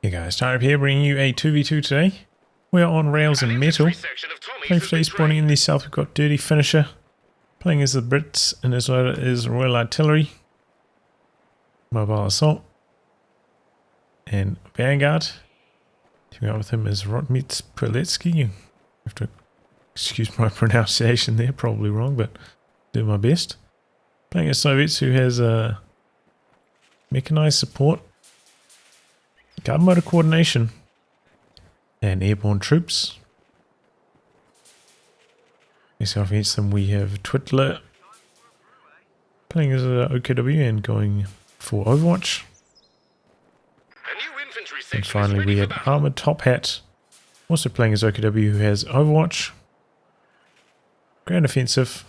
Hey guys, Type here bringing you a 2v2 today. We are on Rails and Metal. Playing for today, spawning in the south, we've got Dirty Finisher. Playing as the Brits, and as well as Royal Artillery. Mobile Assault. And Vanguard. Teaming up with him is Rotmistrz Pilecki. You have to excuse my pronunciation there, probably wrong, but do my best. Playing as Soviets, who has Mechanized support. Guard motor coordination and airborne troops. Myself against them we have Twitler playing as OKW and going for Overwatch. And finally we have ArmouredTopHat also playing as OKW, who has Overwatch, Ground Offensive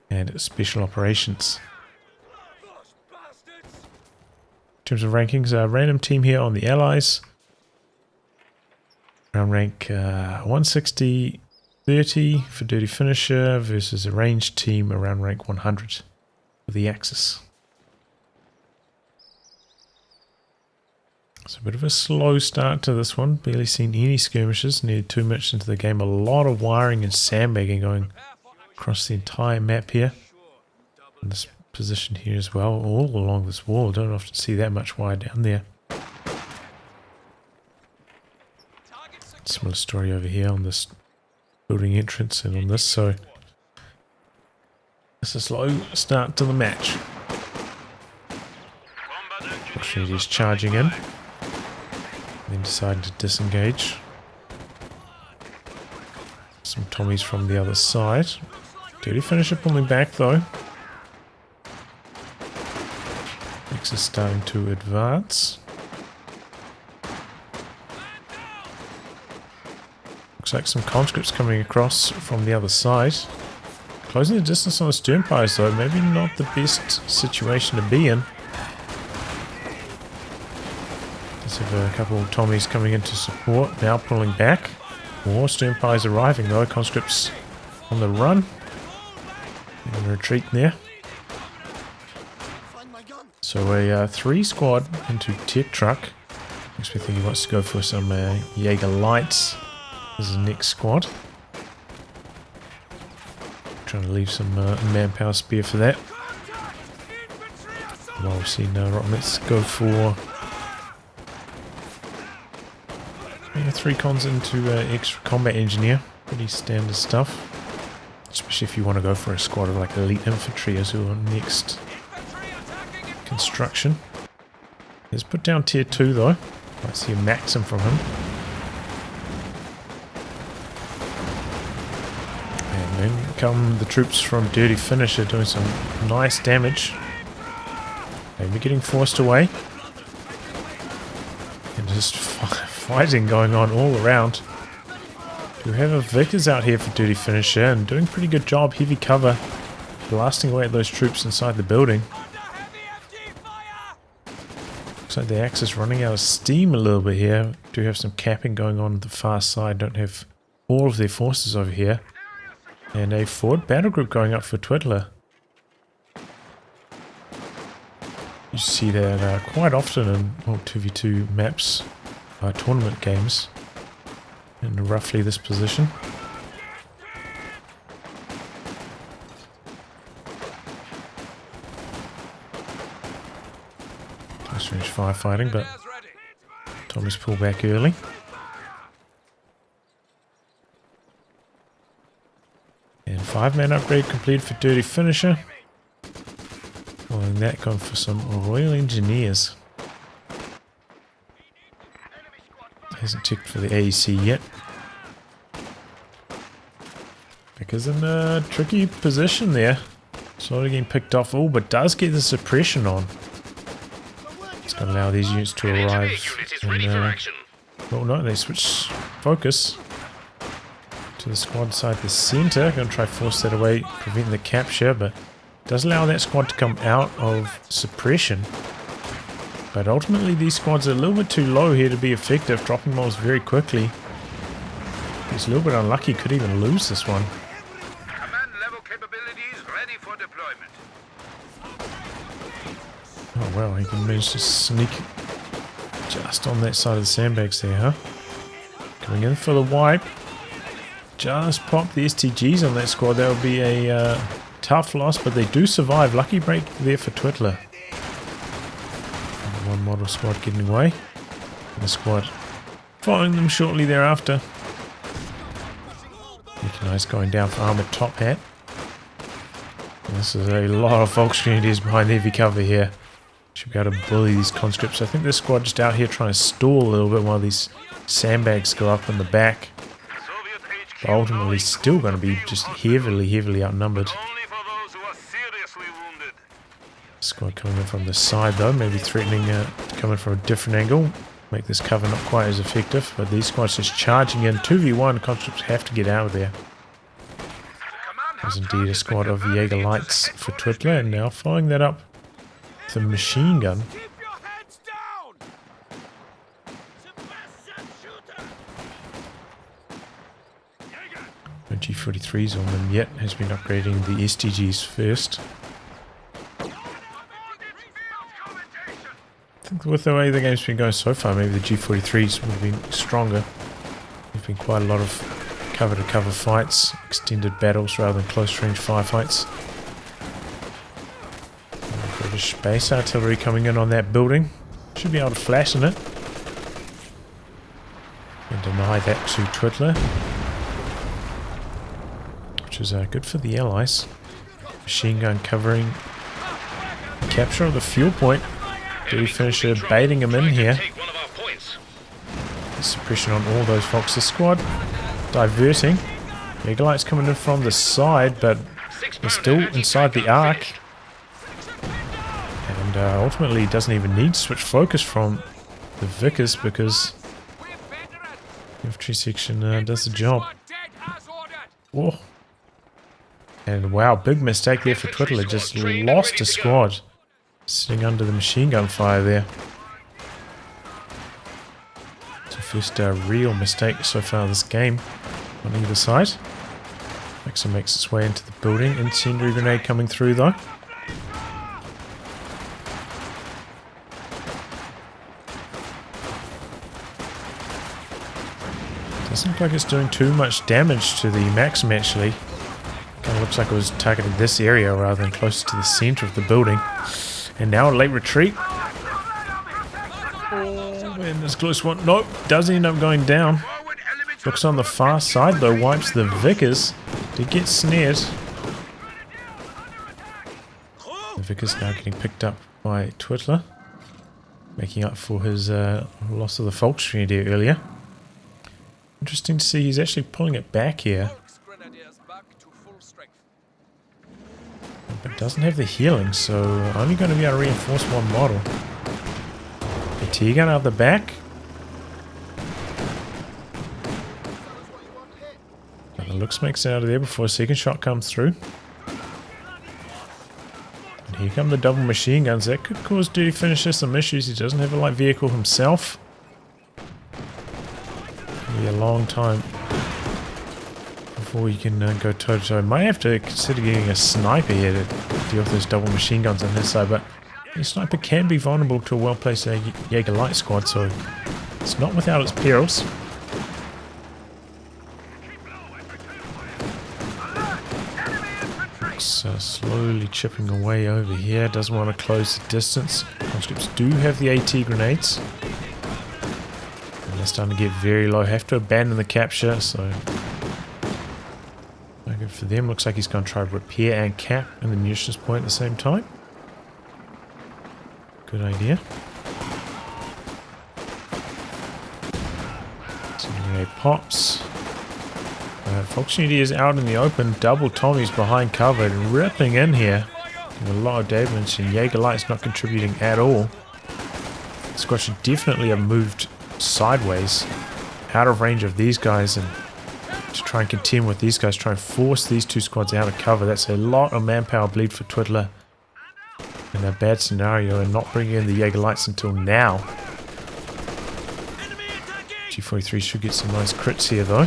and Special Operations. In terms of rankings, a random team here on the Allies. Around rank 160, 30 for Dirty Finisher versus a ranged team around rank 100 for the Axis. So a bit of a slow start to this one. Barely seen any skirmishes. Nearly 2 minutes into the game. A lot of wiring and sandbagging going across the entire map here. And this position here as well, all along this wall. Don't often see that much wire down there. Similar story over here on this building entrance and on this, so it's a slow start to the match. Fortunately he's charging in, then deciding to disengage. Some Tommies from the other side. Dirty Finisher pulling back though. Is starting to advance. Looks like some conscripts coming across from the other side. Closing the distance on the sternpipes though, maybe not the best situation to be in. Let's have a couple of Tommies coming into support, now pulling back. More sternpipes arriving though, conscripts on the run. In retreat there. So a 3 squad into Tech Truck. Makes me think he wants to go for some Jaeger Lights as his next squad. Trying to leave some manpower spare for that. Well, we've seen Rotmistrz go for 3 cons into extra combat engineer. Pretty standard stuff. Especially if you want to go for a squad of like elite infantry as your next construction. Let's put down tier 2 though. Might see a maxim from him. And then come the troops from Dirty Finisher doing some nice damage. Maybe getting forced away. And just fighting going on all around. We have a Vickers out here for Dirty Finisher and doing a pretty good job. Heavy cover. Blasting away at those troops inside the building. Looks like the Axis running out of steam a little bit here. Do have some capping going on the far side. Don't have all of their forces over here. And a forward battle group going up for Twitler. You see that quite often in 2v2 maps, tournament games, in roughly this position. Range firefighting, but Tommy's pulled back early. And 5-man upgrade completed for Dirty Finisher. Following that, going for some Royal Engineers. Hasn't ticked for the AEC yet. Because in a tricky position there. Slowly getting picked off, but does get the suppression on. It's going to allow these units to arrive. Oh no, they switch focus to the squad side, the center. Going to try to force that away, prevent the capture, but does allow that squad to come out of suppression. But ultimately, these squads are a little bit too low here to be effective, dropping models very quickly. He's a little bit unlucky, could even lose this one. Command level capabilities ready for deployment. Oh well, he can manage to sneak Just on that side of the sandbags there, huh? Coming in for the wipe. Just pop the STGs on that squad. That would be a tough loss, but they do survive. Lucky break there for Twitler. And one model squad getting away. And the squad following them shortly thereafter. Mechanised going down for ArmouredTopHat. This is a lot of Volks Grenadiers behind heavy cover here. Should be able to bully these conscripts. I think this squad just out here trying to stall a little bit while these sandbags go up in the back. But ultimately still going to be just heavily outnumbered. Squad coming in from the side though, maybe threatening to come in from a different angle. Make this cover not quite as effective, but these squads just charging in. 2v1, conscripts have to get out of there. There's indeed a squad of Jaeger Lights for Twitler, and now following that up with a machine gun. No G43s on them yet, has been upgrading the STGs first. I think with the way the game's been going so far, maybe the G43s would have been stronger. There's been quite a lot of cover-to-cover fights, extended battles rather than close-range firefights. British base artillery coming in on that building. Should be able to flash in it. And deny that to Twitler. Which is good for the allies. Machine gun covering the capture of the fuel point. Dirty finisher baiting him in here. Suppression on all those Volks. The squad diverting. Jaeger Lights coming in from the side, but they're still inside the arc. And ultimately doesn't even need to switch focus from the Vickers because the infantry section does the job. Oh. And wow, big mistake there for Twitler. Just lost a squad. Sitting under the machine gun fire there. It's the first real mistake so far this game on either side. Maxim makes its way into the building. Incendiary grenade coming through though. Doesn't look like it's doing too much damage to the Maxim actually. Kind of looks like it was targeting this area rather than closer to the center of the building. And now a late retreat. Oh man, this close one. Nope, does end up going down. Looks on the far side though, wipes the Vickers. Did get snared. The Vickers now getting picked up by Twitler. Making up for his loss of the Volks Grenadier earlier. Interesting to see he's actually pulling it back here. But doesn't have the healing, so only going to be able to reinforce one model. The T-gun out the back. And the looks makes it out of there before a second shot comes through. And here come the double machine guns. That could cause Dirty Finisher some issues. He doesn't have a light vehicle himself. It'll be a long time before you can go toe-to-toe. Might have to consider getting a sniper here to deal with those double machine guns on his side, but the sniper can be vulnerable to a well-placed Jaeger Light squad, so it's not without its perils. It's slowly chipping away over here. Doesn't want to close the distance. Conscripts do have the AT grenades. And they're starting to get very low. Have to abandon the capture, so no good for them. Looks like he's going to try to repair and cap in the munitions point at the same time. Good idea. Grenade pops. Volks Grenadier is out in the open. Double Tommy's behind cover, ripping in here. Doing a lot of damage, and Jaeger Light's not contributing at all. The squad should definitely have moved sideways, out of range of these guys, and to try and contend with these guys, try and force these two squads out of cover. That's a lot of manpower bleed for Twitler in a bad scenario, and not bringing in the Jaeger Lights until now. G43 should get some nice crits here though.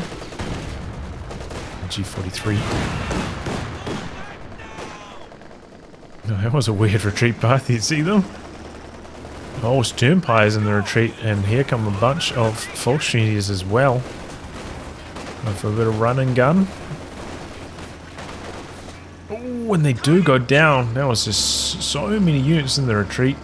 G43. No, that was a weird retreat path. You see them? Oh, Sternpire's in the retreat, and here come a bunch of Volksgrenadiers as well. Going for a bit of run and gun. Oh, when they do go down, that was just so many units in the retreat.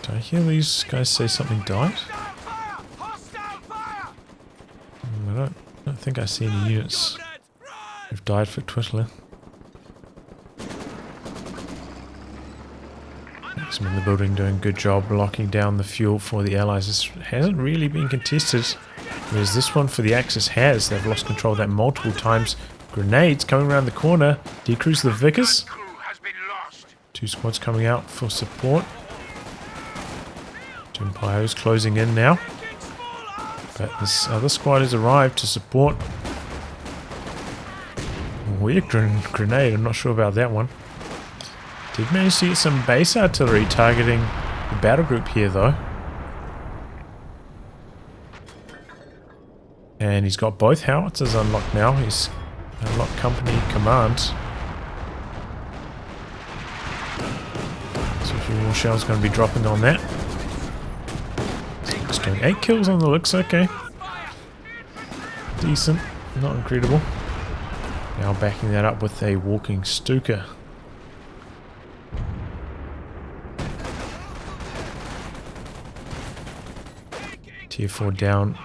Did I hear these guys say something died? I don't think I see any units who've died for Twitler. Some in the building doing a good job locking down the fuel for the allies. This hasn't really been contested, whereas this one for the Axis has. They've lost control of that multiple times. Grenades coming around the corner. Decrease the Vickers. 2 squads coming out for support. Empire closing in now. But this other squad has arrived to support. Weird grenade, I'm not sure about that one. Did manage to get some base artillery targeting the battle group here though. And he's got both howitzers unlocked now. He's unlocked company command. So a few more shells going to be dropping on that. He's doing 8 kills on the looks, okay. Decent, not incredible. Now backing that up with a walking Stuka. Tier 4 down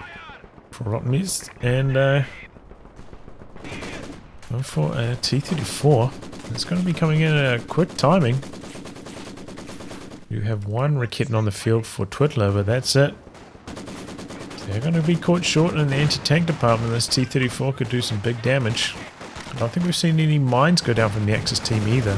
for Rotmistrz, and going for a T-34. It's going to be coming in at a quick timing. You have 1 Raketen on the field for Twitler, but that's it. They're going to be caught short in the anti-tank department. This T-34 could do some big damage. I don't think we've seen any mines go down from the Axis team either.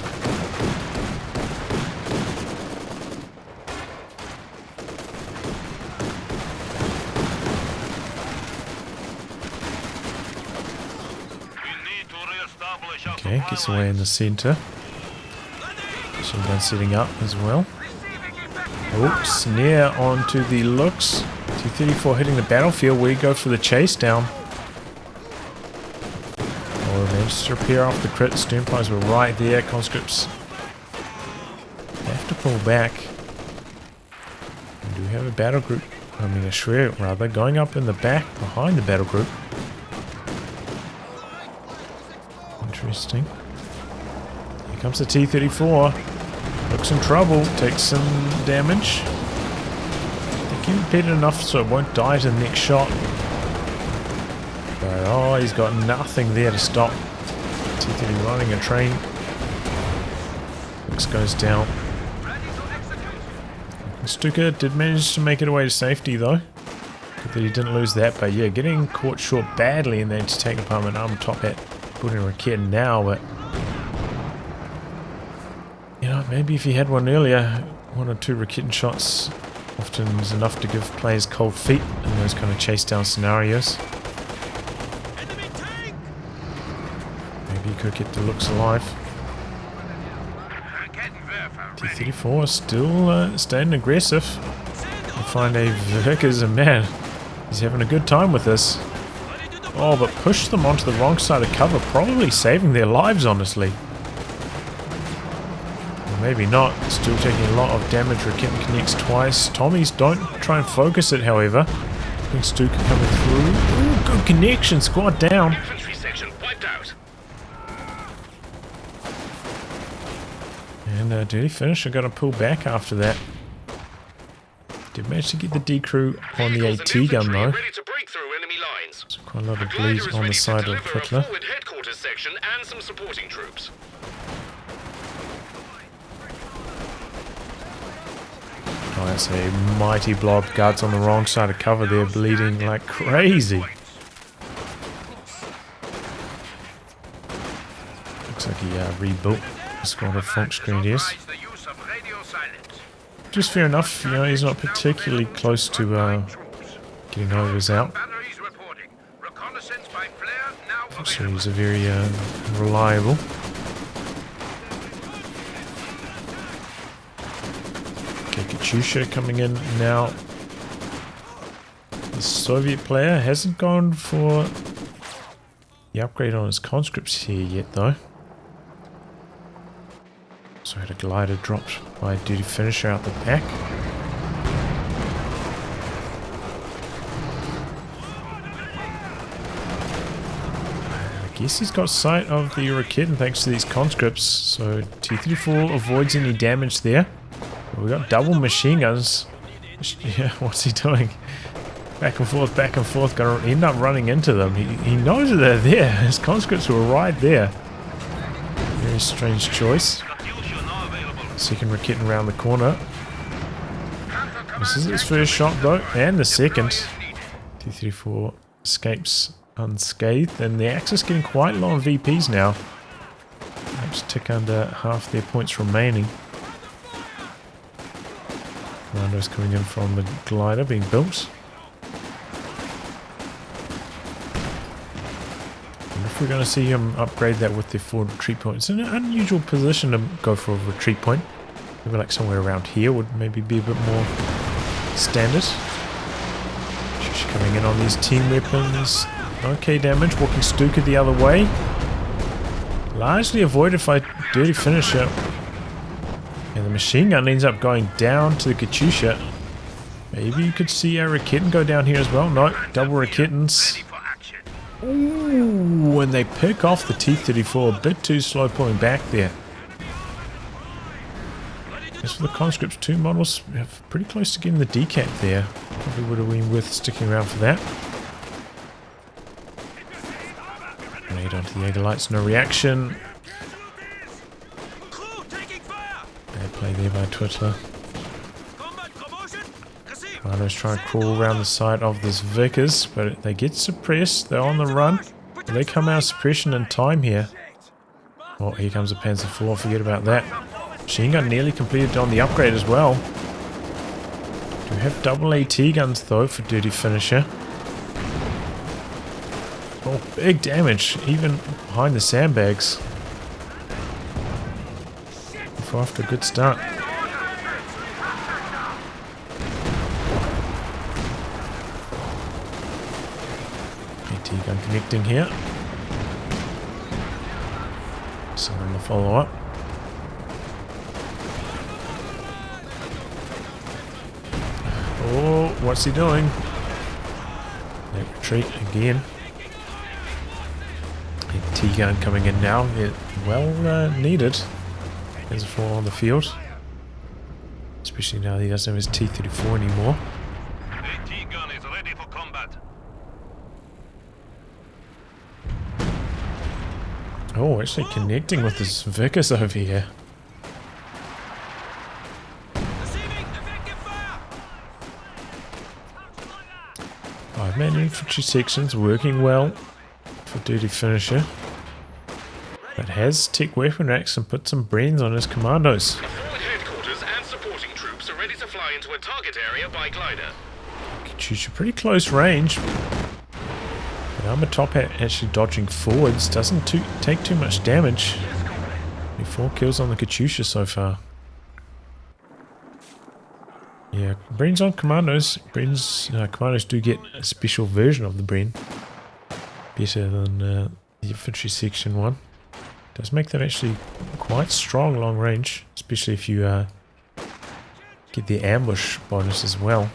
Okay, gets away in the center. Shingun setting up as well. Oh, snare onto the looks. T-34 hitting the battlefield. We go for the chase down. Oh, managed to repair off the crit. Sternpires were right there. Conscripts have to pull back. We do have a battle group. I mean a shred rather, going up in the back behind the battle group. Interesting. Here comes the T-34. Looks in trouble. Takes some damage. I think he repaired enough so it won't die to the next shot. But oh, he's got nothing there to stop T-30 running a train. Looks goes down. Stuka did manage to make it away to safety though. Good that he didn't lose that, but yeah, getting caught short badly in the anti-tank department. ArmouredTopHat putting a Raketen now, but you know, maybe if he had one earlier, 1 or 2 Raketen shots often is enough to give players cold feet in those kind of chase down scenarios. Maybe he could get the looks alive. T-34 still staying aggressive. You find a Vickers, and man, he's having a good time with this. Oh, but pushed them onto the wrong side of cover, probably saving their lives, honestly. Or maybe not, still taking a lot of damage. Raketen connects twice. Tommies don't try and focus it, however. I think Stuka coming through. Ooh, good connection, squad down. Infantry section wiped out. And did he finish? I got to pull back after that. Did manage to get the D crew on the AT gun though. So quite a lot of bleed on the side of Twitler. Headquarters section and some supporting troops. Oh, that's a mighty blob. Guards on the wrong side of cover there, bleeding like crazy. Looks like he rebuilt a squad of Volksgrenadiers. Just fair enough, you know, he's not particularly close to getting overs out. So he's a very reliable. Okay, Katyusha coming in now. The Soviet player hasn't gone for the upgrade on his conscripts here yet though. So had a glider dropped by Duty Finisher out the back. I guess he's got sight of the Raketen thanks to these conscripts, so T-34 avoids any damage there. But we got double machine guns. Yeah, what's he doing? Back and forth, gonna end up running into them. He knows that they're there. His conscripts were right there. Very strange choice. Second Raketen around the corner. This is his first shot though, and the second. T-34 escapes unscathed, and the Axis getting quite low on VPs now. Perhaps tick under half their points remaining. Commandos coming in from the glider being built. And if we're going to see him upgrade that with their 4 retreat points, it's an unusual position to go for a retreat point. Maybe like somewhere around here would maybe be a bit more standard. She's coming in on these team weapons. Okay damage, walking Stuka the other way. Largely avoided by Dirty Finisher. And the machine gun ends up going down to the Katyusha. Maybe you could see a Raketen go down here as well. No, double Raketens. Ooh, and they pick off the T-34. A bit too slow pulling back there. As for the conscripts, 2 models pretty close to getting the decap there. Probably would have been worth sticking around for that. Grenade onto the Jaeger-Lights, no reaction. Bad play there by Twitler. Commandos try to crawl around the side of this Vickers, but they get suppressed. They're on the run. They come out of suppression in time here. Oh, here comes a Panzer IV. Forget about that. Machine gun nearly completed on the upgrade as well. Do have double AT guns though for Dirty Finisher. Oh, big damage, even behind the sandbags. We're off to a good start. AT gun connecting here. Some on the follow up. Oh, what's he doing? They retreat again. T-gun coming in now. Yeah, well needed. There's a 4 on the field. Especially now that he doesn't have his T-34 anymore. The T-gun is ready for combat. Oh, actually connecting with this Vickers over here. 5-man infantry sections working well for Dirty Finisher. But has tech weapon racks and put some brains on his commandos. Forward headquarters and supporting troops are ready to fly into a target area by glider. Katyusha pretty close range. But ArmouredTopHat actually dodging forwards doesn't take too much damage. Only 4 kills on the Katyusha so far. Yeah, brains on commandos. Commandos do get a special version of the brain. Better than the infantry section one. Does make them actually quite strong long range, especially if you get the ambush bonus as well.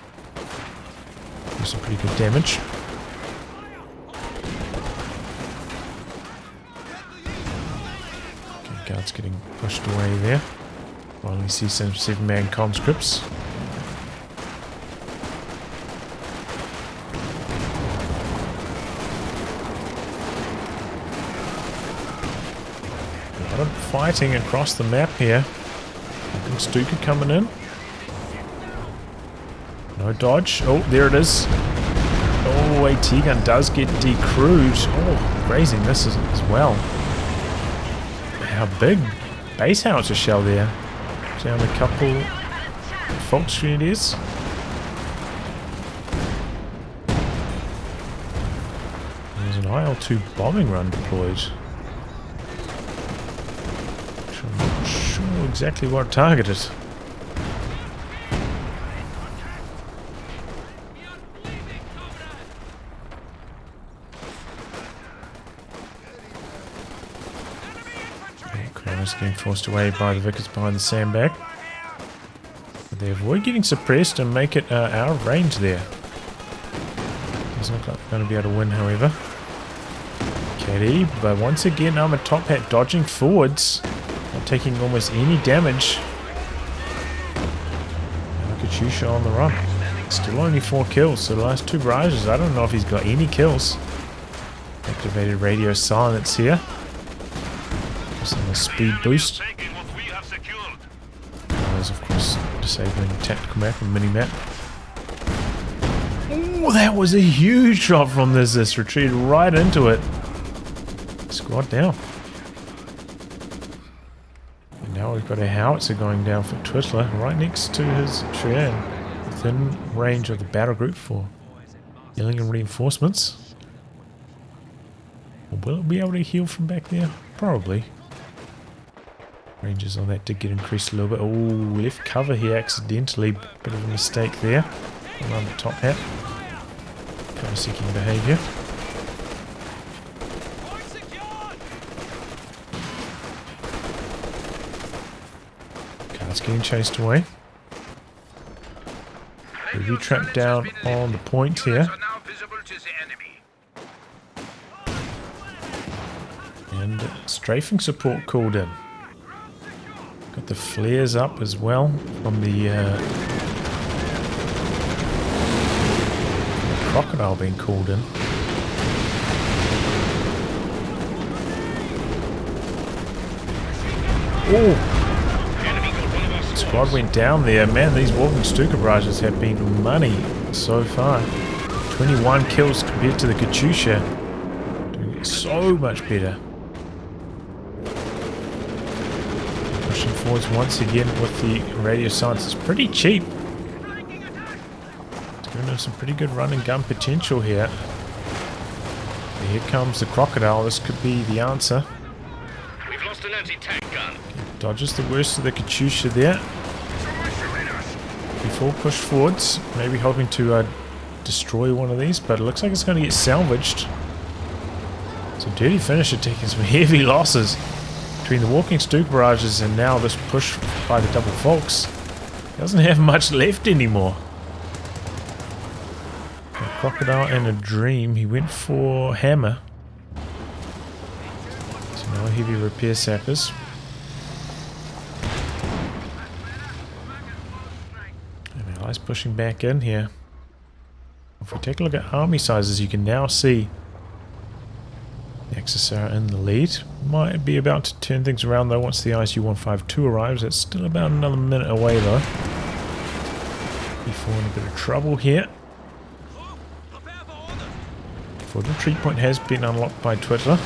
Do some pretty good damage. Okay, guards getting pushed away there. While we see some 7-man conscripts. Fighting across the map here. Stuka coming in. No dodge. Oh, there it is. Oh, AT gun does get decrewed. Oh, grazing misses as well. How big base howitzer shell there. Down a couple Volksgrenadiers. There's an IL-2 bombing run deployed. Exactly what targeted. Almost getting forced away by the Vickers behind the sandbag. But they avoid getting suppressed and make it out of range there. Doesn't look like they're going to be able to win, however. KD, but once again, ArmouredTopHat dodging forwards, not taking almost any damage. Katyusha on the run. Still only 4 kills, so the last 2 barrages, I don't know if he's got any kills. Activated radio silence here. Just on a speed boost. There's of course disabling tactical map and mini-map. Ooh, that was a huge shot from this. Retreated right into it. Squad down. And now we've got a howitzer going down for Twitler right next to his Shryan, within range of the battle group for healing and reinforcements. Will it be able to heal from back there? Probably. Ranges on that did get increased a little bit. Oh, left cover here accidentally. Bit of a mistake there. Around the top hat. Cover seeking behaviour. Car's getting chased away. We'll be trapped down on the point here. And strafing support called in. Got the flares up as well from the crocodile being called in. Oh! Squad went down there. Man, these walking Stuka barrages have been money so far. 21 kills compared to the Katyusha. Doing so much better. Pushing forwards once again with the radio silence. It's pretty cheap. It's giving them some pretty good run and gun potential here. And here comes the crocodile. This could be the answer. We've lost an anti-tank gun. Dodges the worst of the Katyusha there. Before push forwards, maybe hoping to destroy one of these, but it looks like it's going to get salvaged. So Dirty Finisher taking some heavy losses. Between the walking Stuka barrages and now this push by the double Volks, doesn't have much left anymore. A crocodile and a dream. He went for hammer. So no heavy repair sappers. And allies pushing back in here. If we take a look at army sizes, you can now see the Axis are in the lead. Might be about to turn things around though once the ISU-152 arrives. That's still about another minute away though. Before in a bit of trouble here. For the retreat point has been unlocked by Twitler.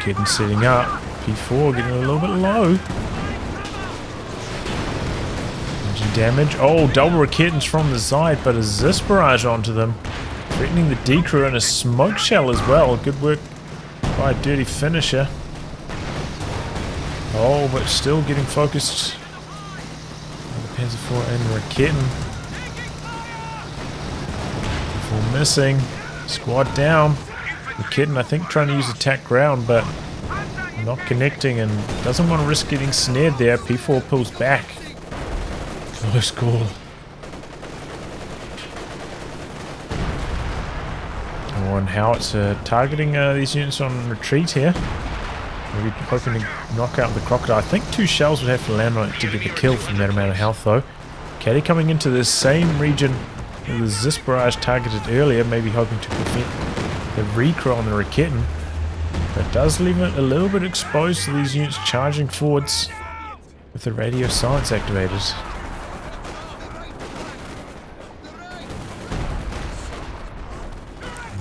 Getting setting up. P4 getting a little bit low. Damage. Oh, double Raketans from the side, but a Zis barrage onto them. Threatening the D-crew and a smoke shell as well. Good work by Dirty Finisher. Oh, but still getting focused. The Panzer IV and Raketin. Before missing. Squad down. Raketin, I think, trying to use attack ground, but not connecting and doesn't want to risk getting snared there. P4 pulls back. Close call. And howitzer targeting these units on retreat here. Maybe hoping to knock out the crocodile. I think 2 shells would have to land on it to get the kill from that amount of health though. Caddy coming into the same region that the Zis barrage targeted earlier, maybe hoping to prevent the recrow on the Raketin. But does leave it a little bit exposed to these units charging forwards with the radio silence activated.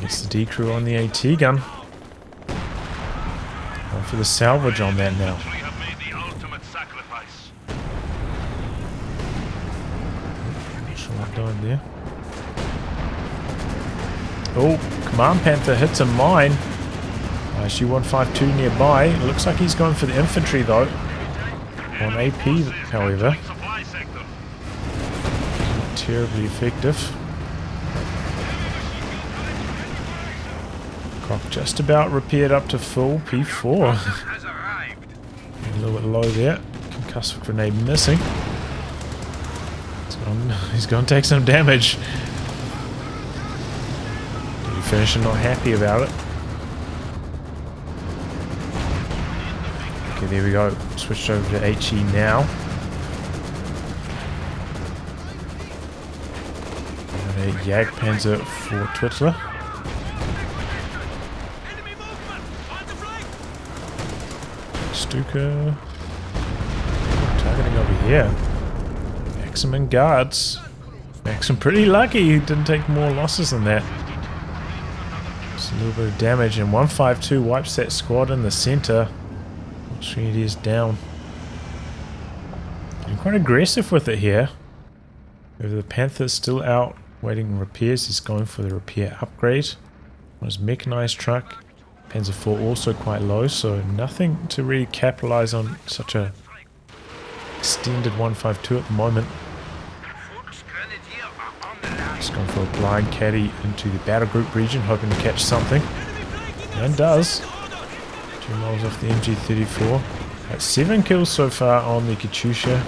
Gets the D-crew on the AT gun. Going for the salvage on that now. Not sure what I'm doing there. Oh, Command Panther hits a mine. ISU-152 nearby. It looks like he's going for the infantry though. On AP, however. Not terribly effective. Croc just about repaired up to full P4. A little bit low there. Concussive grenade missing. He's gonna take some damage. Finisher not happy about it. Okay, there we go. Switched over to HE now. And a Jagdpanzer for Twitler. Stuka targeting over here. Maximum guards. Maxim pretty lucky he didn't take more losses than that. Just a little bit of damage, and 152 wipes that squad in the center. It is down. I'm quite aggressive with it here. The Panther's still out waiting repairs. He's going for the repair upgrade on his mechanized truck. Panzer IV also quite low, so nothing to really capitalize on such a extended 152 at the moment. Just going for a blind caddy into the battle group region, hoping to catch something. And does. 2 miles off the MG34. That's 7 kills so far on the Katyusha.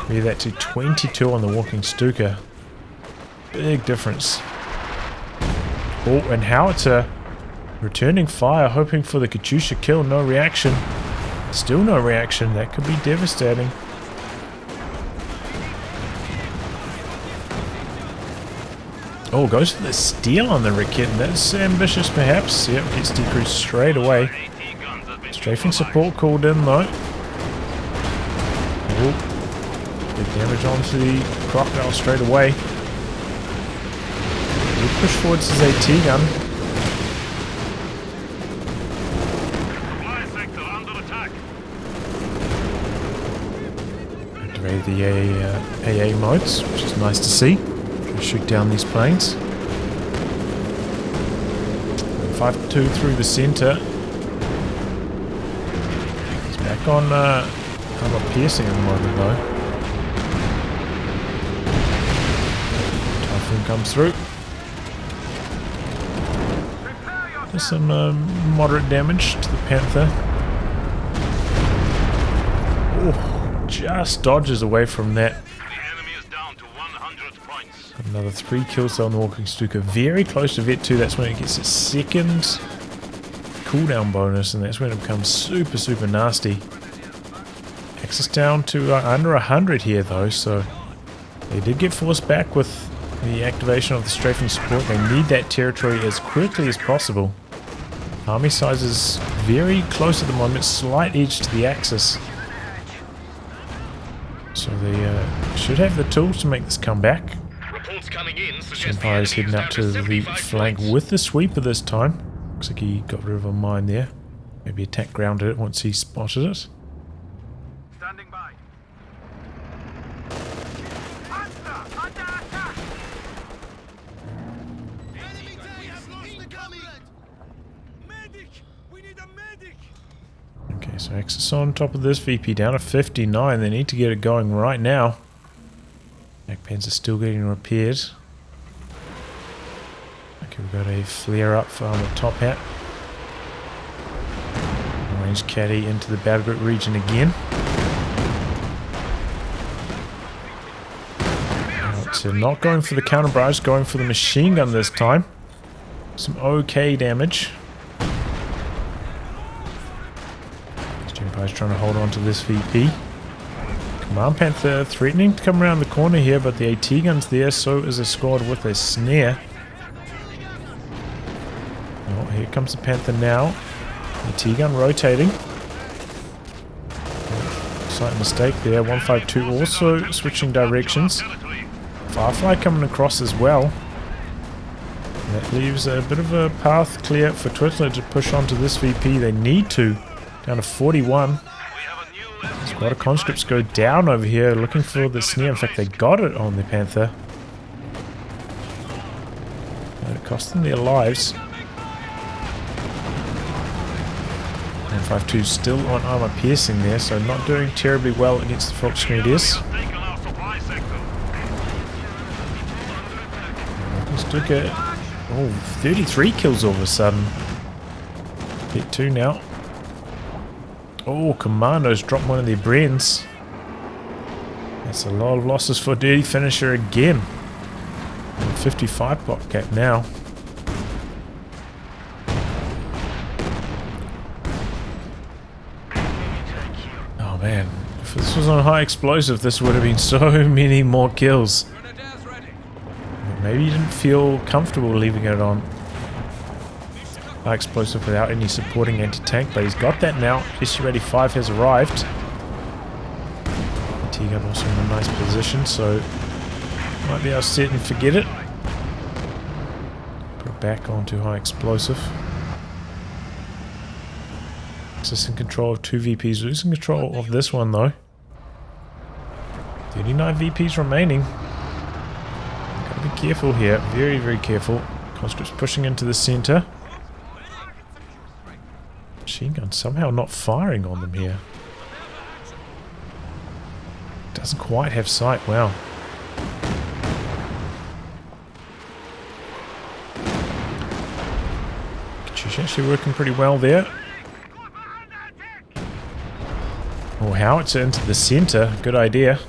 Rear that to 22 on the walking Stuka. Big difference. Oh, and Howitzer returning fire, hoping for the Katyusha kill. No reaction. Still no reaction. That could be devastating. Oh, goes for the steal on the Rikit. That's ambitious perhaps. Yep, gets decreased straight away. Strafing support called in though. Oh, big damage onto the Crocodile straight away. He'll push forwards his AT gun. Activate the AA modes, which is nice to see. Shoot down these planes. 5-2 through the center. He's back on armor piercing at the moment though. Typhoon comes through. There's some moderate damage to the Panther. Oh, just dodges away from that. Another 3 kills on the walking Stuka. Very close to Vet 2. That's when it gets its second cooldown bonus, and that's when it becomes super, super nasty. Access down to under 100 here though, so they did get forced back with the activation of the strafing support. They need that territory as quickly as possible. Army size is very close at the moment, slight edge to the axis. So they should have the tools to make this comeback. Empire's heading up to the flank with the sweeper this time. Looks like he got rid of a mine there. Maybe attack grounded it once he spotted it. Standing by. Okay, so Axis on top of this. VP down to 59. They need to get it going right now. Panzer's still getting repaired. Okay, we've got a flare up for ArmouredTopHat. Range caddy into the battle group region again. Right, so not going for the counter barrage, going for the machine gun this time. Some okay damage. Empire's trying to hold on to this VP. Command Panther threatening to come around the corner here, but the AT gun's there, so is a squad with a snare. Oh, here comes the Panther now. AT gun rotating. Slight mistake there. 152 also switching directions. Firefly coming across as well. That leaves a bit of a path clear for Twitler to push onto this VP. They need to. Down to 41. Squad of conscripts go down over here looking for the snare. In fact, they got it on the Panther. And it cost them their lives. 152 still on armor piercing there, so not doing terribly well against the Volksgrenadiers. Stuka Oh, 33 kills all of a sudden. Hit 2 now. Oh, Commandos dropped one of their Brens. That's a lot of losses for Dirty Finisher again. 55 block gap now. Oh man, if this was on high explosive, this would have been so many more kills. Maybe he didn't feel comfortable leaving it on high explosive without any supporting anti-tank, but he's got that now. SU-85 has arrived. T-Gun also in a nice position, so might be able to set and forget it. Put it back onto high explosive. Axis in control of 2 VPs, losing control of this one though. 39 VPs remaining. Gotta be careful here, very, very careful. Conscript's pushing into the center. Machine gun somehow not firing on them here. Doesn't quite have sight, wow. She's actually working pretty well there. Oh, howitzer into the center, good idea.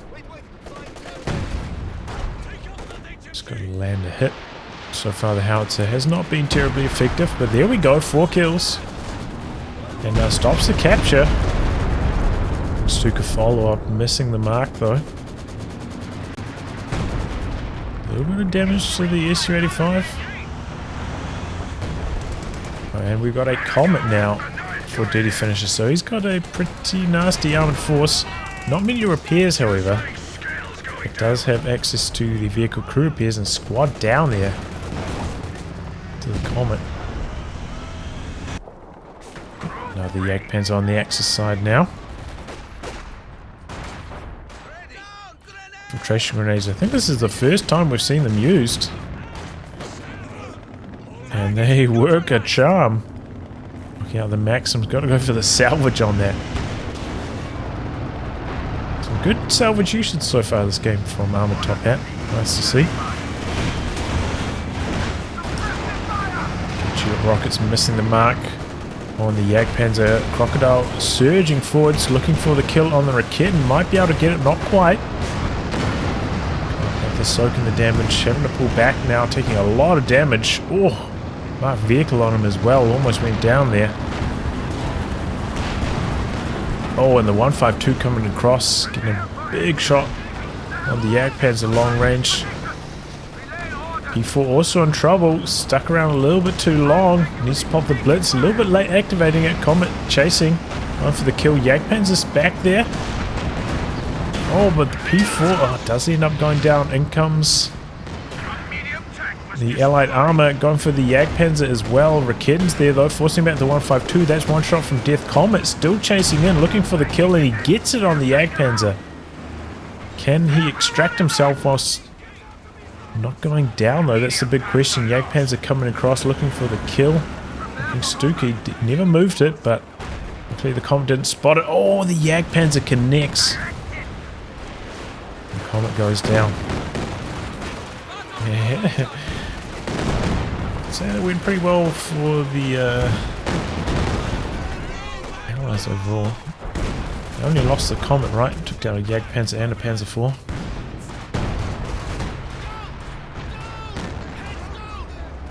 Just got to land a hit. So far the howitzer has not been terribly effective, but there we go, 4 kills. And now stops the capture. Stuka follow-up, missing the mark though. A little bit of damage to the SU-85. And we've got a Comet now for Dirty Finisher, so he's got a pretty nasty armored force. Not many repairs, however. It does have access to the vehicle crew repairs and squad down there to the Comet. Now the Jagdpanzer on the Axis side now. Filtration grenades. I think this is the first time we've seen them used. And they work a charm. Looking out the Maxim's got to go for the salvage on that. Some good salvage usage so far this game from ArmouredTopHat. Nice to see. Rockets missing the mark on the Jagdpanzer. Crocodile surging forwards, looking for the kill on the Raketen. Might be able to get it, not quite. They're soaking the damage, having to pull back now, taking a lot of damage. Oh, marked vehicle on him as well, almost went down there. Oh, and the 152 coming across, getting a big shot on the Jagdpanzer long range. P4 also in trouble, stuck around a little bit too long. Needs to pop the blitz, a little bit late activating it. Comet chasing, going for the kill. Jagdpanzer's back there. Oh, but the P4 does end up going down. In comes the Allied armor, going for the Jagdpanzer as well. Raketen's there though, forcing back the 152. That's one shot from Death. Comet still chasing in, looking for the kill, and he gets it on the Jagdpanzer. Can he extract himself whilst not going down though? That's the big question. Jagdpanzer coming across, looking for the kill. Looking Stuka, never moved it, but luckily the Comet didn't spot it. Oh, the Jagdpanzer connects. The Comet goes down. Yeah. So that went pretty well for the Allies overall. They only lost the Comet, right? Took down a Jagdpanzer and a Panzer IV.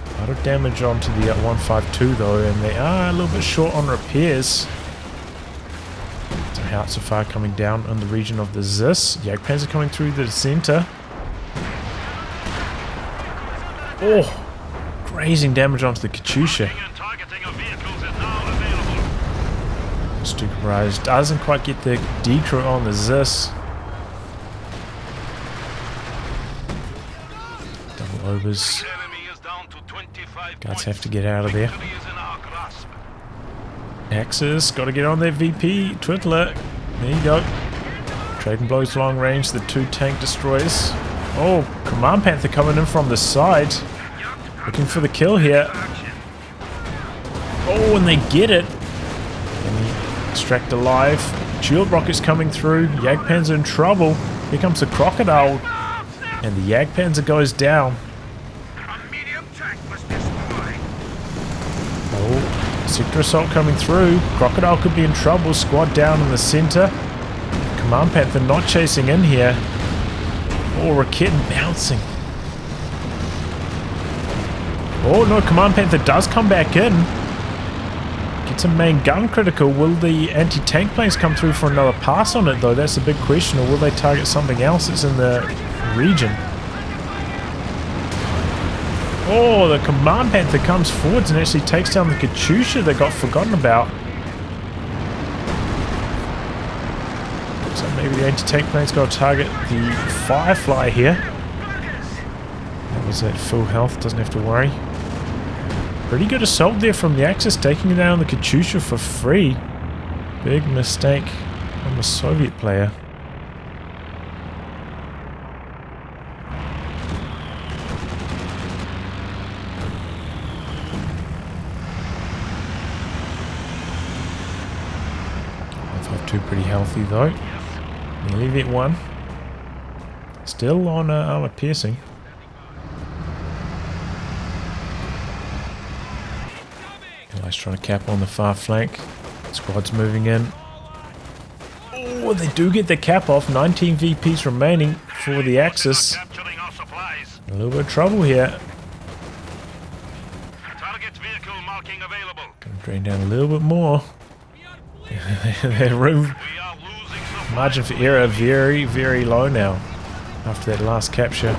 A lot of damage onto the 152 though, and they are a little bit short on repairs. So howitzer fire coming down in the region of the Zis. Jagdpanzer coming through the center. Oh! Grazing damage onto the Katyusha. Stuka Rise doesn't quite get the decro on the Zis. Double overs. Guys have to get out of there. Axis, got to get on there. VP, Twitler. There you go. Trading blows long range, the 2 tank destroyers. Oh, Command Panther coming in from the side. Looking for the kill here. Oh, and they get it. And extract alive. Shield rockets coming through. Jagdpanzer in trouble. Here comes the Crocodile. And the Jagdpanzer goes down. Sector assault coming through. Crocodile could be in trouble. Squad down in the center. Command Panther not chasing in here. Oh, Rakitten bouncing. Oh no, Command Panther does come back in. Gets a main gun critical. Will the anti-tank planes come through for another pass on it though? That's a big question. Or will they target something else that's in the region? Oh, the Command Panther comes forwards and actually takes down the Katyusha that got forgotten about. So maybe the anti-tank plane's got to target the Firefly here. That was at full health, doesn't have to worry. Pretty good assault there from the Axis, taking down the Katyusha for free. Big mistake from the Soviet player. Pretty healthy though. Nearly hit one. Still on armor piercing. Allies trying to cap on the far flank. Squad's moving in. Oh, they do get the cap off. 19 VPs remaining for the Axis. A little bit of trouble here. Target vehicle marking available. Gonna drain down a little bit more. Their room margin for error very, very low now after that last capture.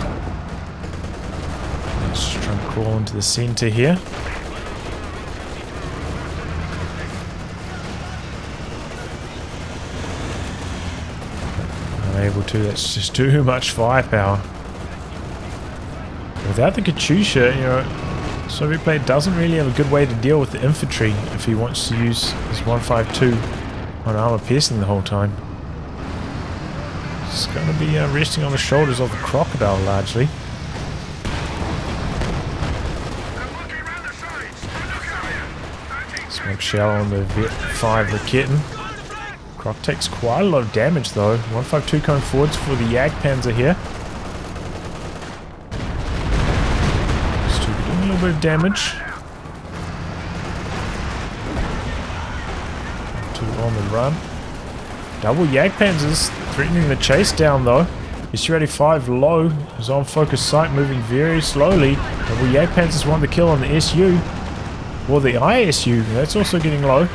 Let's try and crawl into the center here. Unable to, that's just too much firepower. Without the Katyusha, you know, Soviet player doesn't really have a good way to deal with the infantry if he wants to use his 152 on armor piercing the whole time. It's going to be resting on the shoulders of the Crocodile largely. Smoke shell on the Vet 5 Rakitten. Croc takes quite a lot of damage though. 152 coming forwards for the Jagdpanzer here. Still doing a little bit of damage. Two on the run. Double Jagdpanzers threatening the chase down though. SU-85 low is on focus sight, moving very slowly. Double Jagdpanzers want the kill on the SU. Or the ISU, that's also getting low.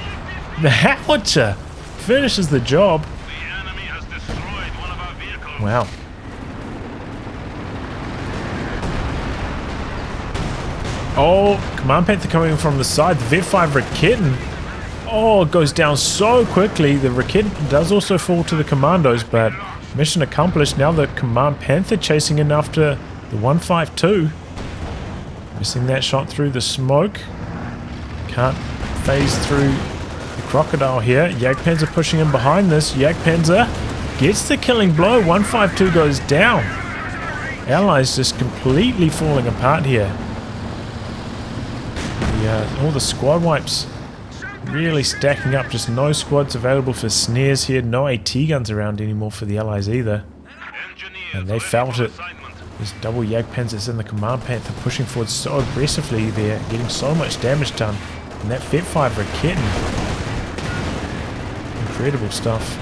The Howitzer finishes the job. The enemy has destroyed one of our vehicles. Wow. Oh, Command Panther coming from the side. The Vet 5 Rakitten. Oh, it goes down so quickly. The Rakitten does also fall to the Commandos, but mission accomplished. Now the Command Panther chasing in after the 152. Missing that shot through the smoke. Can't phase through the Crocodile here. Jagdpanzer pushing in behind this. Jagdpanzer gets the killing blow. 152 goes down. Allies just completely falling apart here. All the squad wipes really stacking up. Just no squads available for snares here. No AT guns around anymore for the Allies either. And they felt it. There's double Jagdpanzers in the Command Panther pushing forward so aggressively there, getting so much damage done. And that Vet 5 Rakitten. Incredible stuff.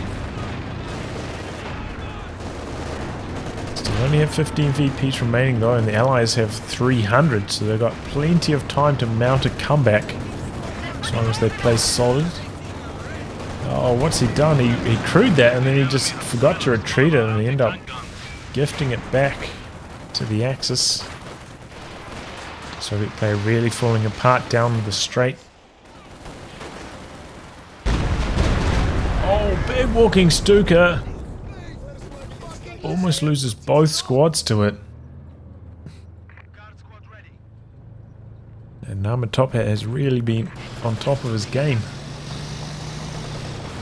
Still only have 15 VPs remaining though, and the Allies have 300, so they've got plenty of time to mount a comeback. As long as they play solid. Oh, what's he done? He crewed that and then he just forgot to retreat it and he ended up gifting it back to the Axis. Soviet player really falling apart down the straight. Oh, big walking Stuka. Almost loses both squads to it. And ArmouredTopHat has really been on top of his game.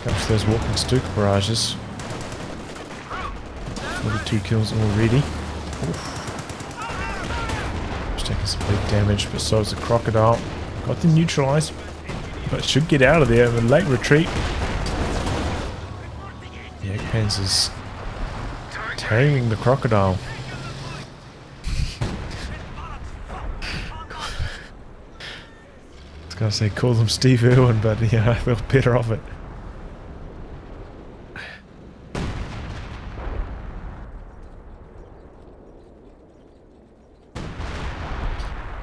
Comes to those walking Stuka barrages. 42 kills already. Oof. Just taking some big damage, but so is the Crocodile. Got them neutralized, but should get out of there with a late retreat. The Jagdpanzer's taming the Crocodile. gonna say call them Steve Irwin, but yeah, they're better off it.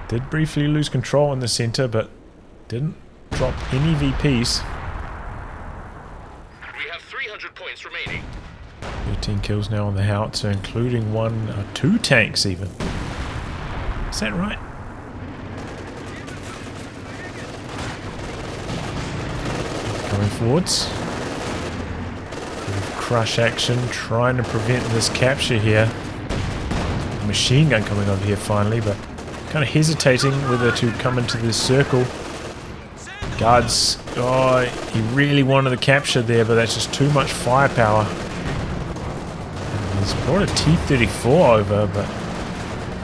Did briefly lose control in the center, but didn't drop any VPs. We have 300 points remaining. 13 kills now on the howitzer, including two tanks even. Is that right? Coming forwards. Bit of crush action, trying to prevent this capture here. Machine gun coming over here finally, but kind of hesitating whether to come into this circle. Guards, oh, he really wanted the capture there, but that's just too much firepower. And he's brought a T-34 over, but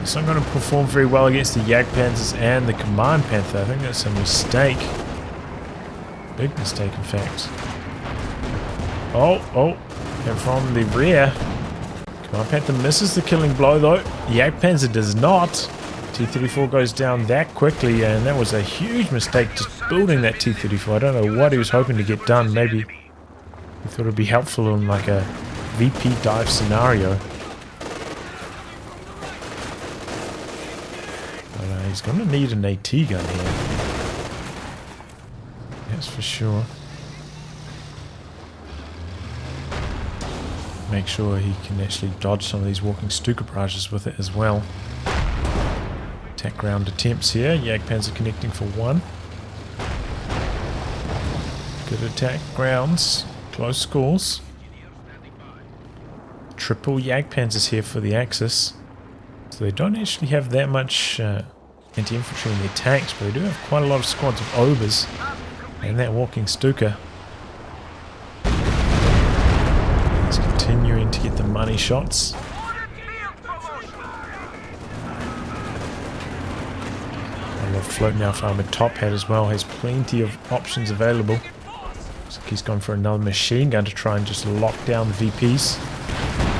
it's not going to perform very well against the Jagdpanzers and the Command Panther. I think that's a mistake. Big mistake, in fact. Oh, and from the rear, Command Panther misses the killing blow though. The Jagdpanzer does not. T-34 goes down that quickly, and that was a huge mistake just building that T-34. I don't know what he was hoping to get done. Maybe he thought it would be helpful in like a VP dive scenario. But he's going to need an AT gun here. That's for sure. Make sure he can actually dodge some of these walking Stuka barrages with it as well. Attack ground attempts here. Jagdpanzer connecting for one. Good attack grounds. Close scores. Triple Jagdpanzers here for the Axis. So they don't actually have that much anti-infantry in their tanks, but they do have quite a lot of squads of Obers and that walking Stuka. He's continuing to get the money shots. Float now for ArmouredTopHat as well, has plenty of options available. So he's gone for another machine gun to try and just lock down the VPs.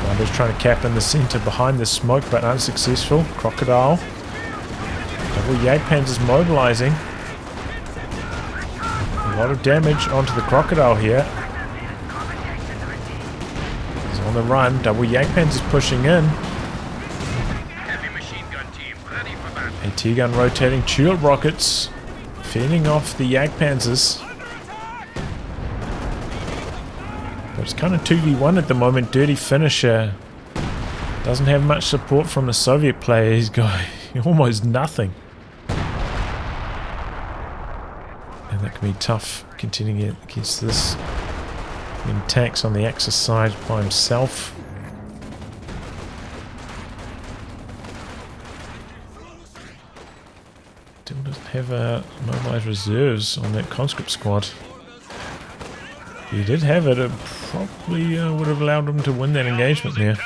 Commando's trying to cap in the center behind the smoke, but unsuccessful. Crocodile. Double Jagdpanzers mobilizing. A lot of damage onto the Crocodile here. He's on the run. Double Jagdpanzers pushing in. AT gun rotating, shield rockets, fending off the Jagdpanzers. But it's kind of 2v1 at the moment. Dirty finisher. Doesn't have much support from the Soviet player. He's got almost nothing. And that can be tough continuing against this. In tanks on the Axis side by himself. Still doesn't have mobilized reserves on that conscript squad. If he did have it, it probably would have allowed him to win that engagement there.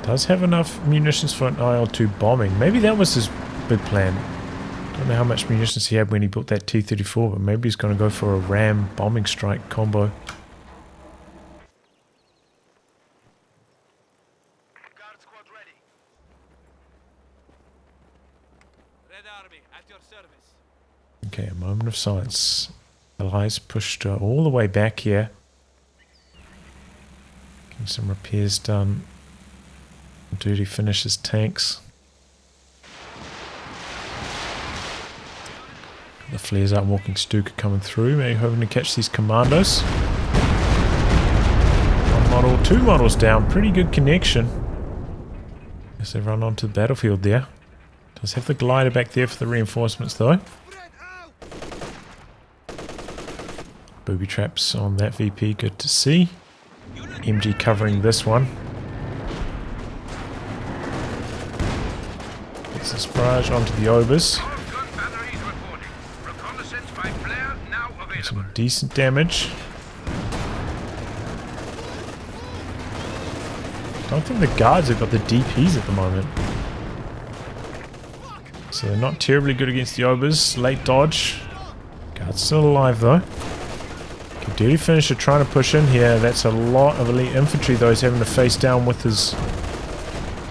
Does have enough munitions for an IL-2 bombing. Maybe that was his big plan. Don't know how much munitions he had when he built that T-34, but maybe he's going to go for a ram bombing strike combo. Okay, a moment of silence. Allies pushed all the way back here. Getting some repairs done. Dirty finishes tanks. The flares out, walking Stuka coming through. Maybe hoping to catch these commandos. One model, two models down. Pretty good connection. Guess they've run onto the battlefield there. Does have the glider back there for the reinforcements though. Booby traps on that VP, good to see. MG covering this one. Gets this barrage onto the Obers. Some decent damage. Don't think the guards have got the DPs at the moment. So they're not terribly good against the Obers. Late dodge. Guard's still alive though. Dirty finisher trying to push in here. That's a lot of elite infantry though he's having to face down with his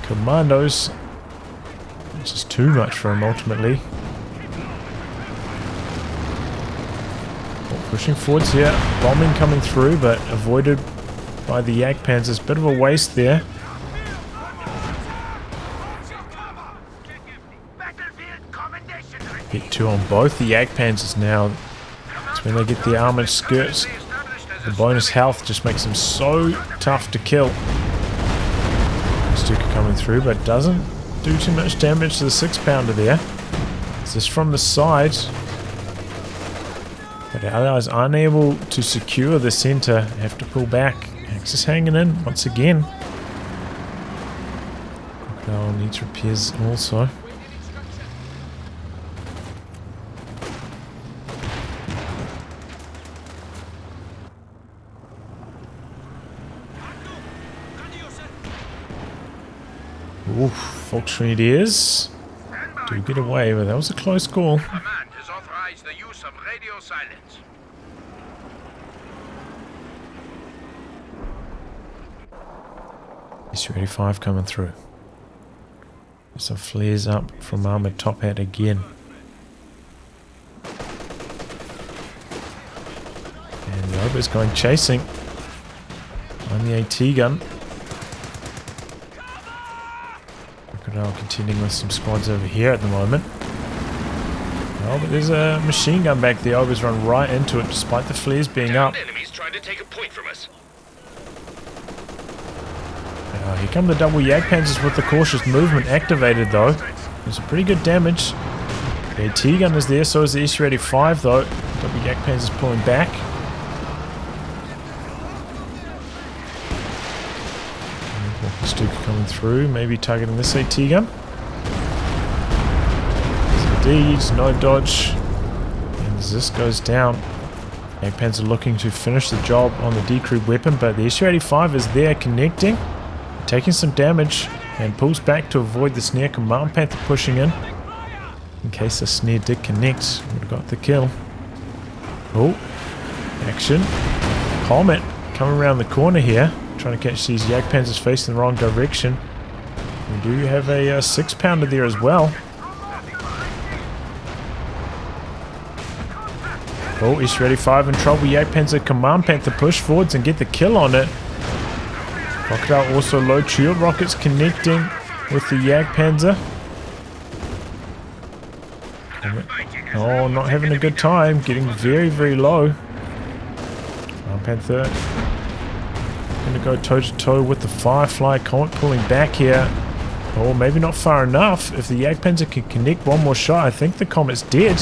commandos. Which is too much for him ultimately. Pushing forwards here, bombing coming through, but avoided by the Jagdpanzers. Bit of a waste there. Hit 2 on both the Jagdpanzers now. It's when they get the armored skirts. The bonus health just makes them so tough to kill. Stuka coming through, but doesn't do too much damage to the 6-pounder there. It's just from the side. But the Allies unable to secure the center, have to pull back. Axis hanging in once again. Crocodile needs repairs also. Oof, Volksgrenadiers do get away, but that was a close call. Command has authorized the use of radio silence. SU-85 coming through. Some flares up from ArmouredTopHat again. And the Ober's going chasing on the AT gun. Crocodile continuing with some squads over here at the moment. Oh, but there's a machine gun back there. Ober's run right into it despite the flares being up. Enemies trying to take a point from us. Here come the double Jagdpanzers with the cautious movement activated though. There's some pretty good damage. The AT gun is there, so is the SU-85 though. Double Jagdpanzers pulling back. Stuka coming through, maybe targeting this AT gun. Deeds, no dodge. And this goes down. Jagdpanzer looking to finish the job on the decrewed weapon, but the SU-85 is there connecting. Taking some damage and pulls back to avoid the snare. Command Panther pushing in case the snare did connect. Would have got the kill. Oh, action. Comet coming around the corner here, trying to catch these Jagdpanzers facing the wrong direction. We do have a 6-pounder there as well. Oh, SU-85 in trouble. Jagdpanzer Command Panther push forwards and get the kill on it. Crocodile also low shield rockets connecting with the Jagdpanzer. Oh, not having a good time. Getting very, very low. Command Panther going to go toe-to-toe with the Firefly. Comet pulling back here. Oh, maybe not far enough. If the Jagdpanzer can connect one more shot, I think the Comet's dead.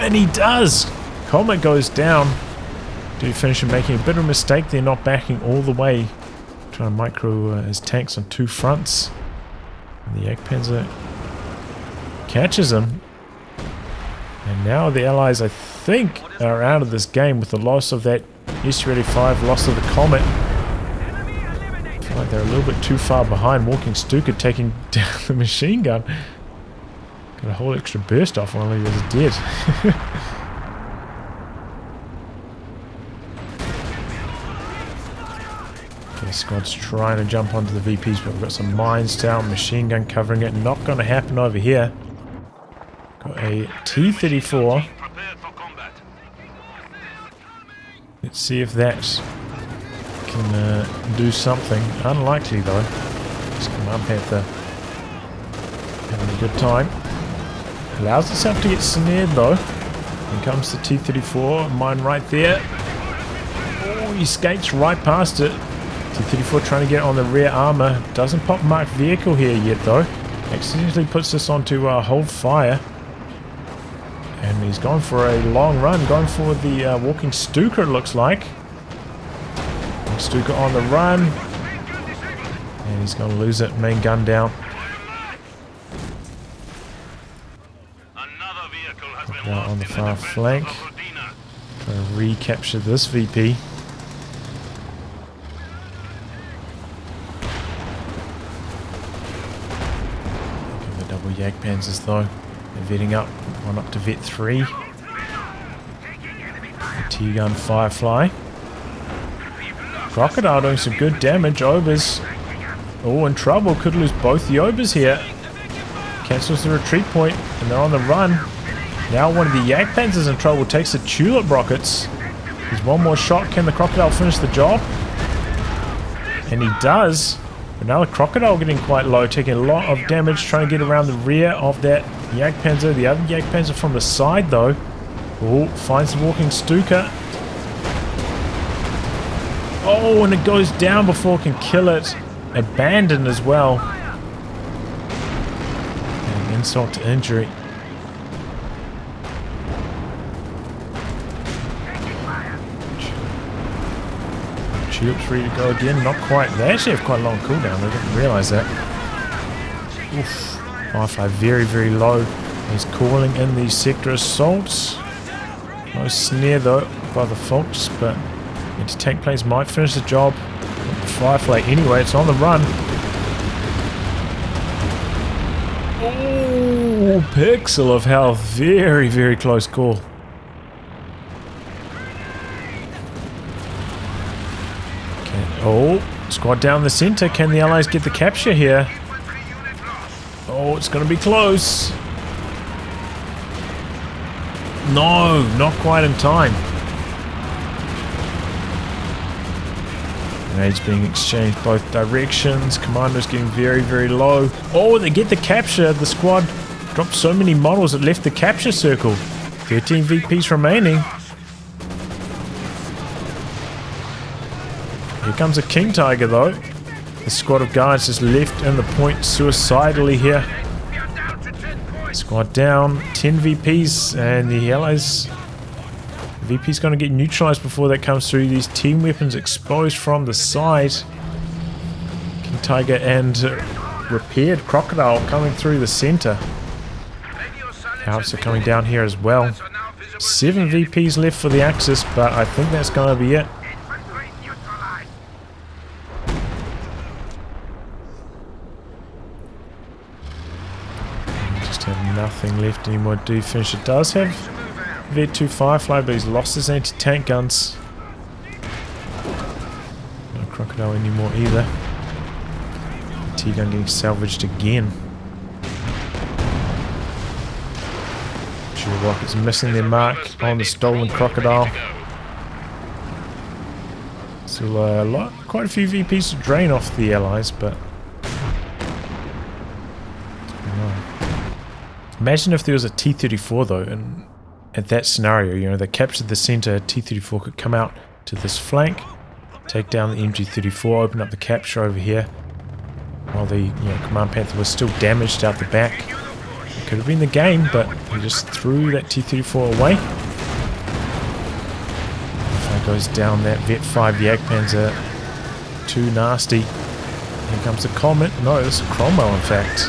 And he does! Comet goes down. Do finish him making a bit of a mistake there, not backing all the way. Trying to micro his tanks on 2 fronts. And the Jagdpanzer catches him. And now the Allies, I think, are out of this game with the loss of that SU-85, loss of the Comet. I feel like they're a little bit too far behind. Walking Stuka taking down the machine gun. Got a whole extra burst off while he was dead. The squad's trying to jump onto the VPs, but we've got some mines down, machine gun covering it. Not going to happen over here. Got a T-34. Let's see if that can do something. Unlikely though. This Command Panther having a good time. Allows itself to get snared though. Here comes the T-34, mine right there. Oh, he skates right past it. T-34 trying to get on the rear armor. Doesn't pop marked vehicle here yet though. Accidentally puts this onto hold fire. And he's gone for a long run. Going for the walking Stuka it looks like. Stuka on the run. And he's going to lose it. Main gun down. Now on the far flank. Trying to recapture this VP. The double Jagdpanzers though. They're vetting up. One up to vet 3. The T-gun Firefly. Crocodile doing some good damage. Obers all in trouble. Could lose both the Obers here. cancels the retreat point, and they're on the run. Now one of the Jagdpanzers in trouble, takes the tulip rockets. There's one more shot. Can the Crocodile finish the job? And he does. But now the Crocodile getting quite low, taking a lot of damage, trying to get around the rear of that Jagdpanzer. The other Jagdpanzer from the side though. Oh, finds the walking Stuka. Oh, and it goes down before it can kill it. Abandoned as well. And insult to injury. Tulips ready to go again. Not quite. They actually have quite a long cooldown. I didn't realise that. Oof. Firefly very, very low. He's calling in these sector assaults. No snare though by the Fox, but anti-tank planes might finish the job. Firefly anyway, it's on the run. Oh, pixel of health. Very, very close call. Okay. Oh, squad down the center. Can the Allies get the capture here? Oh, it's going to be close. No, not quite in time. Grenades being exchanged both directions. Commando's getting very, very low. Oh, they get the capture. The squad dropped so many models it left the capture circle. 13 VPs remaining. Here comes a King Tiger though. The squad of guards just left in the point suicidally here. Squad down, 10 VPs, and the Allies. VP's going to get neutralized before that comes through. These team weapons exposed from the side. King Tiger and repaired Crocodile coming through the center. Howitzer coming down here as well. 7 VPs left for the Axis, but I think that's going to be it. Have nothing left anymore to do finish. It does have Vet 2 Firefly, but he's lost his anti-tank guns. No Crocodile anymore either. T-gun getting salvaged again. Sure, rockets missing their mark on the stolen Crocodile. Still quite a few VPs to drain off the Allies, but imagine if there was a T-34 though, and at that scenario, you know, they captured the center, T-34 could come out to this flank, take down the MG-34, open up the capture over here, while the Command Panther was still damaged out the back. It could have been the game, but he just threw that T-34 away. If goes down that Vet 5 Jagdpanzer, too nasty. Here comes the Comet. No, this is Cromwell in fact.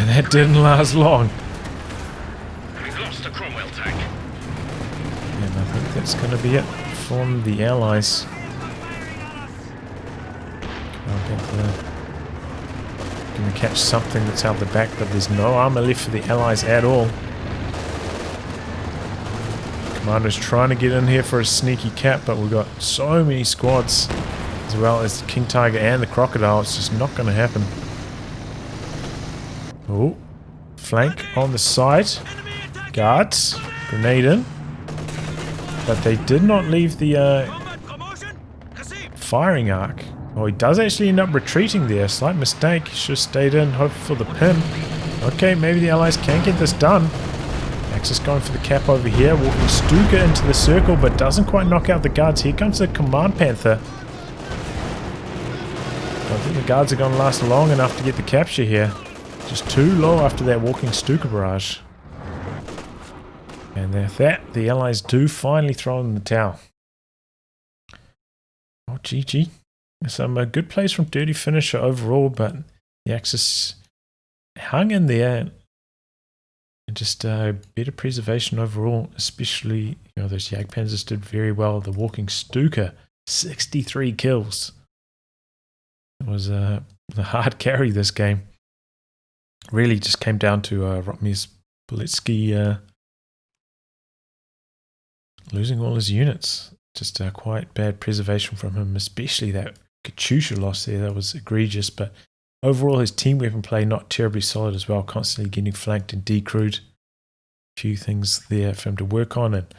That didn't last long. We've lost a Cromwell tank. And I think that's going to be it from the Allies. Going to catch something that's out the back, but there's no armor left for the Allies at all. Commando's trying to get in here for a sneaky cap, but we've got so many squads, as well as the King Tiger and the Crocodile. It's just not going to happen. Oh, flank on the side. Guards, grenade in. But they did not leave the firing arc. Oh, he does actually end up retreating there. Slight mistake. He should have stayed in, hope for the pin. Okay, maybe the Allies can get this done. Axis going for the cap over here. Walking Stuka into the circle, but doesn't quite knock out the guards. Here comes the Command Panther. I don't think the guards are going to last long enough to get the capture here. Just too low after that walking Stuka barrage. And with that, the Allies do finally throw in the towel. Oh, GG. Some good plays from Dirty Finisher overall, but the Axis hung in there. And just better preservation overall, especially, those Jagdpanzers did very well. The walking Stuka, 63 kills. It was a hard carry this game. Really just came down to Rotmistrz Pilecki losing all his units. Just quite bad preservation from him, especially that Katyusha loss there. That was egregious, but Overall, his team weapon play not terribly solid as well, constantly getting flanked and decrewed. A few things there for him to work on, and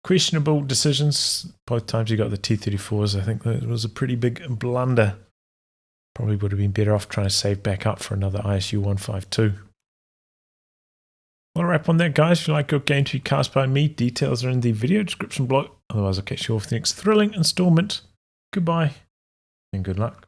questionable decisions. Both times he got the T-34s, I think that was a pretty big blunder. Probably would have been better off trying to save back up for another ISU 152. Well, wrap on that, guys. If you like your game to be cast by me, details are in the video description below. Otherwise, I'll catch you all for the next thrilling installment. Goodbye, and good luck.